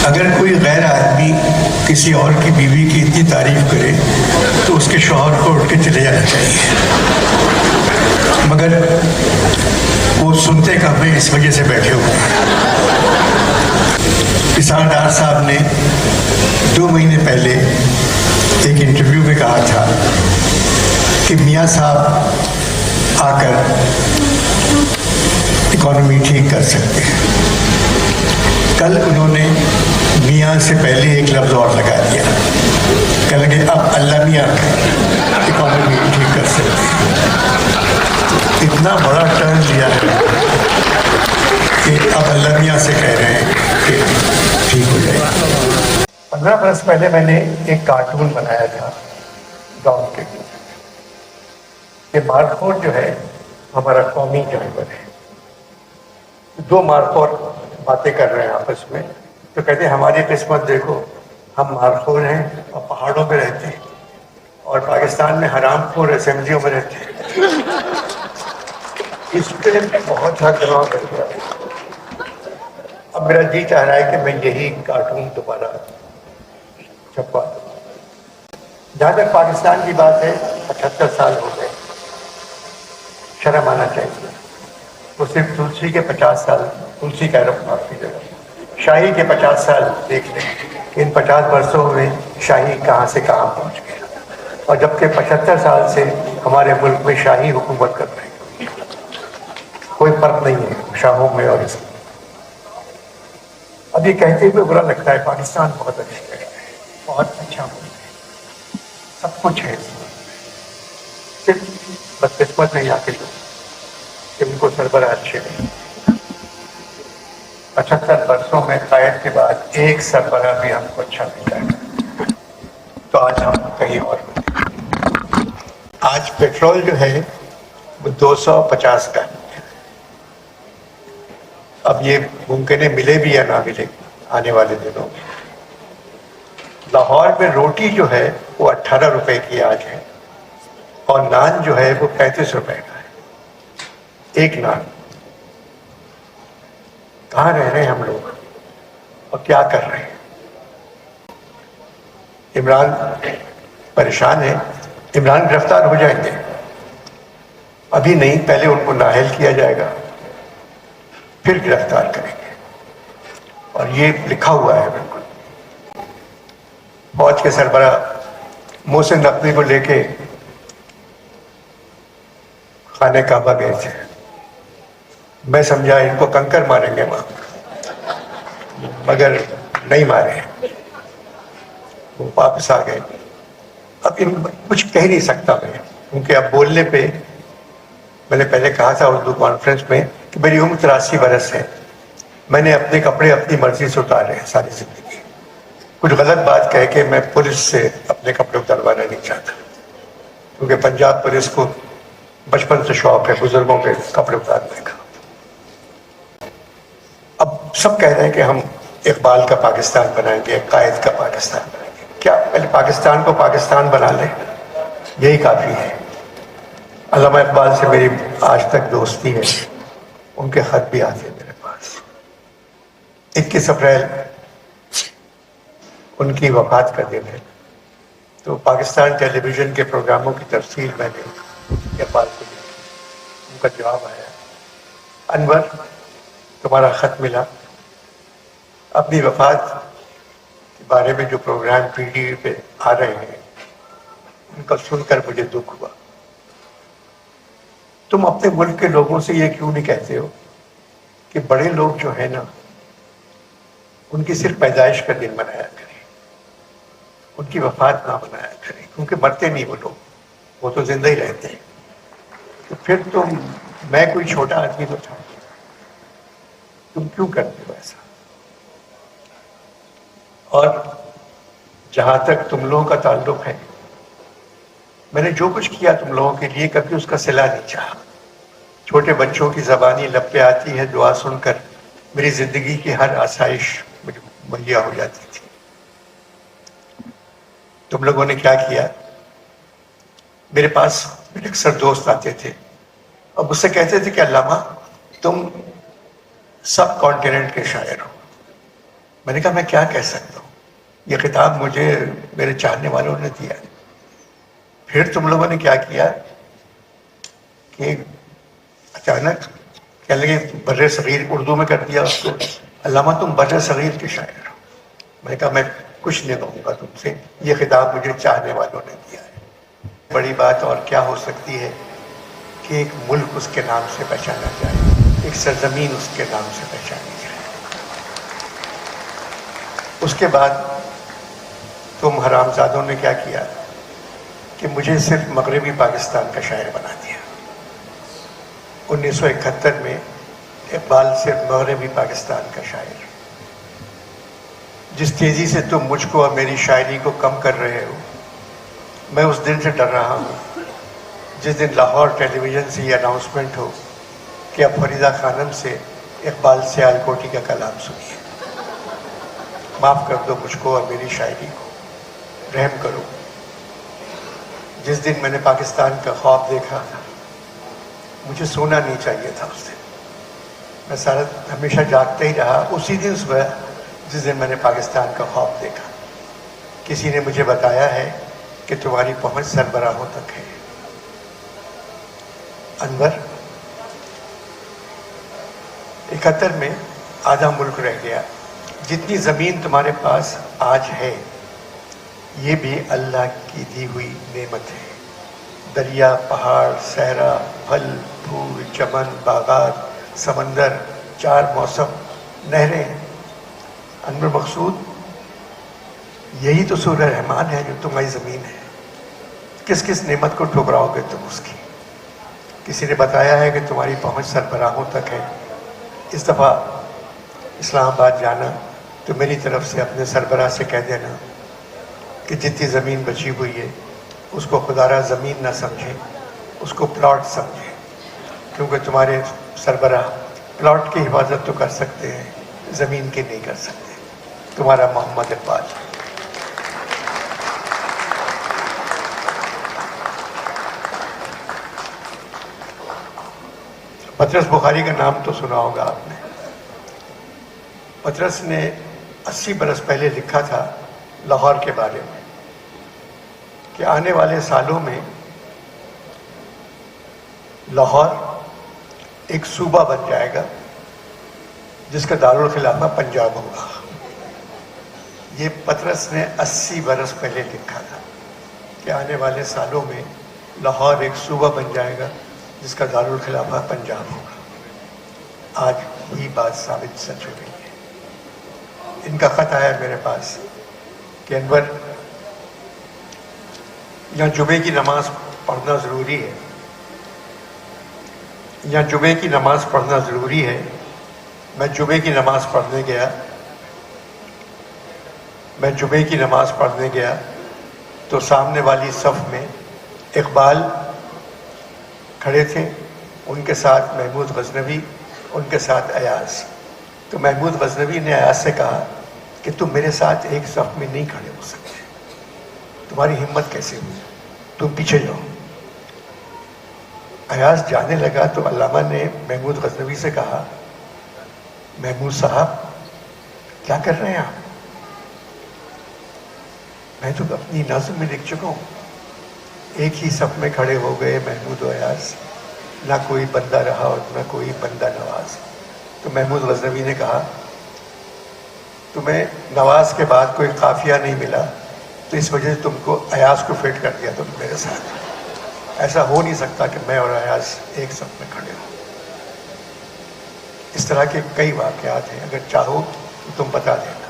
اگر کوئی غیر آدمی کسی اور کی بیوی کی اتنی تعریف کرے تو اس کے شوہر کو اٹھ کے چلے جانا چاہیے، مگر وہ سنتے کم ہیں، اس وجہ سے بیٹھے ہوئے ہیں۔ اسحاق ڈار صاحب نے 2 مہینے پہلے ایک انٹرویو میں کہا تھا کہ میاں صاحب آ کر اکانومی ٹھیک کر سکتے ہیں۔ کل انہوں نے میاں سے پہلے ایک لفظ اور لگا دیا، کہنے لگے اب اللہ میاں اکانومی ٹھیک کر سکتے ہیں۔ اتنا بڑا ٹرن لیا ہے کہ اب اللہ میاں سے کہہ رہے ہیں کہ ٹھیک ہو جائے۔ 15 برس پہلے میں نے ایک کارٹون بنایا تھا گاؤں کے لیے کہ مارخور جو ہے ہمارا قومی جانور ہے۔ 2 مارخور باتیں کر رہے ہیں آپس میں، تو کہتے ہیں ہماری قسمت دیکھو، ہم مارخور ہیں اور پہاڑوں میں رہتے ہیں، اور پاکستان میں حرام خور اسمبلیوں میں رہتے ہیں۔ اس پہ بہت ہنگامہ کر گیا۔ اب میرا جی چاہ رہا ہے کہ میں یہی کارٹون دوبارہ چھپوا دوں۔ جہاں تک پاکستان کی بات ہے، 75 سال ہو گئے، شرم آنا چاہیے۔ وہ صرف تلسی کے 50 سال، تلسی کا رب معافی جگہ شاہی کے 50 سال دیکھ لیں کہ ان 50 برسوں میں شاہی کہاں سے کہاں پہنچ گیا، اور جبکہ 75 سال سے ہمارے ملک میں شاہی حکومت کر رہے ہیں۔ کوئی فرق نہیں ہے شاہوں میں اور اس میں۔ اب یہ کہتے ہوئے برا لگتا ہے، پاکستان بہت اچھی جگہ ہے، بہت اچھا ملک ہے، سب کچھ ہے اس میں، صرف بدقسمت نہیں آتے لوگ کہ ان کو سربراہ اچھے نہیں۔ 75 برسوں میں قائد کے بعد ایک سربراہ بھی ہم کو اچھا ملا ہے، تو آج ہم کہیں اور ہیں۔ آج پیٹرول جو ہے وہ 250 کا ہے۔ اب یہ ممکن ہے ملے بھی یا نہ ملے آنے والے دنوں میں۔ لاہور میں روٹی جو ہے وہ 18 روپے کی آج ہے، اور نان جو ہے وہ 35 روپے کا ہے، ایک نان۔ کہاں رہ رہے ہیں ہم لوگ اور کیا کر رہے ہیں؟ عمران پریشان ہے، عمران گرفتار ہو جائیں گے، ابھی نہیں، پہلے ان کو نااہل کیا جائے گا، پھر گرفتار کریں گے، اور یہ لکھا ہوا ہے بالکل۔ فوج کے سربراہ محسن نقوی کو لے کے خانہ کعبہ گئے تھے، میں سمجھا ان کو کنکر ماریں گے وہاں، مگر نہیں مارے، وہ واپس آ گئے۔ اب ان کچھ کہہ نہیں سکتا میں، کیونکہ اب بولنے پہ، میں نے پہلے کہا تھا اردو کانفرنس میں کہ میری عمر 83 برس ہے، میں نے اپنے کپڑے اپنی مرضی سے اتارے ہیں ساری زندگی۔ کچھ غلط بات کہہ کے میں پولیس سے اپنے کپڑے اتروانا نہیں چاہتا، کیونکہ پنجاب پولیس کو بچپن سے شوق ہے بزرگوں کے کپڑے اتارنے کا۔ اب سب کہہ رہے ہیں کہ ہم اقبال کا پاکستان بنائیں گے، قائد کا پاکستان بنائیں گے۔ کیا پہلے پاکستان کو پاکستان بنا لیں، یہی کافی ہے۔ علامہ اقبال سے میری آج تک دوستی ہے، ان کے خط بھی آتے ہیں میرے پاس۔ 21 اپریل ان کی وفات کا دن ہے، تو پاکستان ٹیلی ویژن کے پروگراموں کی تفصیل میں نے اقبال کو دی، ان کا جواب آیا، انور تمہارا خط ملا، اپنی وفات کے بارے میں جو پروگرام پی ٹی وی پہ آ رہے ہیں ان کا سن کر مجھے دکھ ہوا۔ تم اپنے ملک کے لوگوں سے یہ کیوں نہیں کہتے ہو کہ بڑے لوگ جو ہیں نا، ان کی صرف پیدائش کا دن منایا کریں، ان کی وفات نہ منایا کریں، کیونکہ مرتے نہیں وہ لوگ، وہ تو زندہ ہی رہتے ہیں۔ تو پھر تم، میں کوئی چھوٹا آدمی تو تھا، تم کیوں کرتے ہو ایسا؟ اور جہاں تک تم لوگوں کا تعلق ہے، میں نے جو کچھ کیا تم لوگوں کے لیے کبھی اس کا صلہ نہیں چاہا۔ چھوٹے بچوں کی زبانی لب پہ آتی ہے دعا سن کر، میری زندگی کی ہر آسائش مجھے مہیا ہو جاتی تھی۔ تم لوگوں نے کیا کیا؟ میرے پاس میرے اکثر دوست آتے تھے اور مجھ سے کہتے تھے کہ علامہ تم سب کانٹیننٹ کے شاعر ہو۔ میں نے کہا میں کیا کہہ سکتا ہوں، یہ خطاب مجھے میرے چاہنے والوں نے دیا. پھر تم لوگوں نے کیا کیا کہ اچانک کہنے لگے بر صغیر، اردو میں کر دیا اس کو، علامہ تم بر صغیر کے شاعر ہو. میں نے کہا میں کچھ نہیں کہوں گا تم سے، یہ خطاب مجھے چاہنے والوں نے دیا ہے. بڑی بات اور کیا ہو سکتی ہے کہ ایک ملک اس کے نام سے پہچانا جائے، ایک سرزمین اس کے نام سے پہچانی جائے. اس کے بعد تم حرامزادوں نے کیا کیا کہ مجھے صرف مغربی پاکستان کا شاعر بنا دیا. 1971 میں اقبال صرف مغربی پاکستان کا شاعر. جس تیزی سے تم مجھ کو اور میری شاعری کو کم کر رہے ہو، میں اس دن سے ڈر رہا ہوں جس دن لاہور ٹیلی ویژن سے یہ اناؤنسمنٹ ہو کہ اب فریدہ خانم سے اقبال سیال کوٹی کا کلام سنیے. معاف کر دو مجھ کو اور میری شاعری کو، رحم کرو. جس دن میں نے پاکستان کا خواب دیکھا تھا، مجھے سونا نہیں چاہیے تھا اس دن. میں سارا ہمیشہ جاگتا ہی رہا. اسی دن صبح جس دن میں نے پاکستان کا خواب دیکھا، کسی نے مجھے بتایا ہے کہ تمہاری پہنچ سربراہوں تک ہے. انور 71 میں آدھا ملک رہ گیا. جتنی زمین تمہارے پاس آج ہے یہ بھی اللہ کی دی ہوئی نعمت ہے. دریا، پہاڑ، صحرا، پھل پھول، چمن، باغات، سمندر، 4 موسم، نہریں. انور مقصود، یہی تو سورہ رحمان ہے جو تمہاری زمین ہے. کس کس نعمت کو ٹھکراؤ گے تم اس کی؟ کسی نے بتایا ہے کہ تمہاری پہنچ سربراہوں تک ہے. اس دفعہ اسلام آباد جانا تو میری طرف سے اپنے سربراہ سے کہہ دینا کہ جتنی زمین بچی ہوئی ہے اس کو خدا را زمین نہ سمجھیں، اس کو پلاٹ سمجھیں، کیونکہ تمہارے سربراہ پلاٹ کی حفاظت تو کر سکتے ہیں، زمین کی نہیں کر سکتے. تمہارا محمد اقبال. پطرس بخاری کا نام تو سنا ہوگا آپ نے. پطرس نے 80 برس پہلے لکھا تھا لاہور کے بارے میں کہ آنے والے سالوں میں لاہور ایک صوبہ بن جائے گا جس کا دارالخلافہ پنجاب ہوگا. یہ پطرس نے 80 برس پہلے لکھا تھا کہ آنے والے سالوں میں لاہور ایک صوبہ بن جائے گا جس کا دارالخلافہ پنجاب ہوگا. آج وہی بات ثابت سچ ہو گئی ہے. ان کا خط آیا میرے پاس کہ انور، یہاں جمعے کی نماز پڑھنا ضروری ہے، یہاں جمعے کی نماز پڑھنا ضروری ہے. میں جمعے کی نماز پڑھنے گیا تو سامنے والی صف میں اقبال کھڑے تھے، ان کے ساتھ محمود غزنوی، ان کے ساتھ ایاز. تو محمود غزنوی نے ایاز سے کہا کہ تم میرے ساتھ ایک صف میں نہیں کھڑے ہو سکتے، تمہاری ہمت کیسے ہوئی، تم پیچھے جاؤ. ایاز جانے لگا تو علامہ نے محمود غزنوی سے کہا، محمود صاحب کیا کر رہے ہیں آپ؟ میں تو اپنی نظم میں لکھ چکا ہوں. ایک ہی صف میں کھڑے ہو گئے محمود و ایاز، نہ کوئی بندہ رہا اور نہ کوئی بندہ نواز. تو محمود غزنوی نے کہا، تمہیں نواز کے بعد کوئی قافیہ نہیں ملا تو اس وجہ سے تم کو ایاز کو فٹ کر دیا تم میرے ساتھ. ایسا ہو نہیں سکتا کہ میں اور ایاز ایک صف میں کھڑے ہوں. اس طرح کے کئی واقعات ہیں، اگر چاہو تو تم بتا دینا.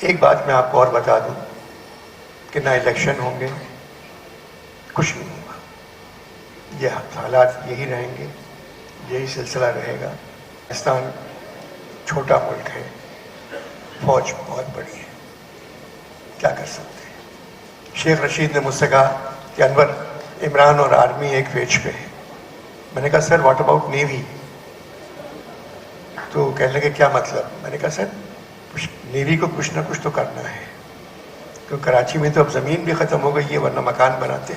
ایک بات میں آپ کو اور بتا دوں کہ نہ الیکشن ہوں گے، کچھ نہیں ہوگا. یہ حالات یہی رہیں گے، یہی سلسلہ رہے گا. پاکستان چھوٹا ملک ہے، فوج بہت بڑی ہے، کیا کر سکتے ہیں. شیخ رشید نے مجھ سے کہا کہ انور، عمران اور آرمی ایک پیج پہ ہے. میں نے کہا سر واٹ اباؤٹ نیوی؟ تو کہنے لگے کیا مطلب؟ میں نے کہا سر نیوی کو کچھ نہ کچھ تو کرنا ہے، کیونکہ کراچی میں تو اب زمین بھی ختم ہو گئی ہے، ورنہ مکان بناتے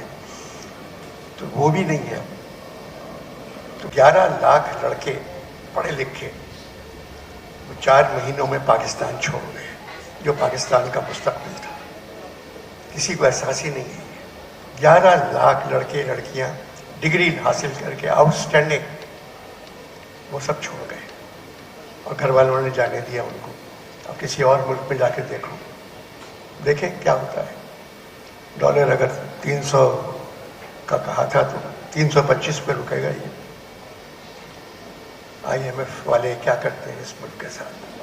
تو وہ بھی نہیں ہے. تو 11 لاکھ لڑکے پڑھے لکھے وہ 4 مہینوں میں پاکستان چھوڑ گئے، جو پاکستان کا مستقبل تھا۔ کسی کو احساس ہی نہیں ہے۔ 11 لاکھ لڑکے لڑکیاں ڈگری حاصل کر کے آؤٹ اسٹینڈنگ، وہ سب چھوڑ گئے اور گھر والوں نے جانے دیا ان کو۔ اب کسی اور ملک میں جا کے دیکھو، دیکھیں کیا ہوتا ہے۔ ڈالر اگر 300 کا کہا تھا تو 325 پہ رکے گا۔ یہ IMF والے کیا کرتے ہیں اس ملک کے ساتھ؟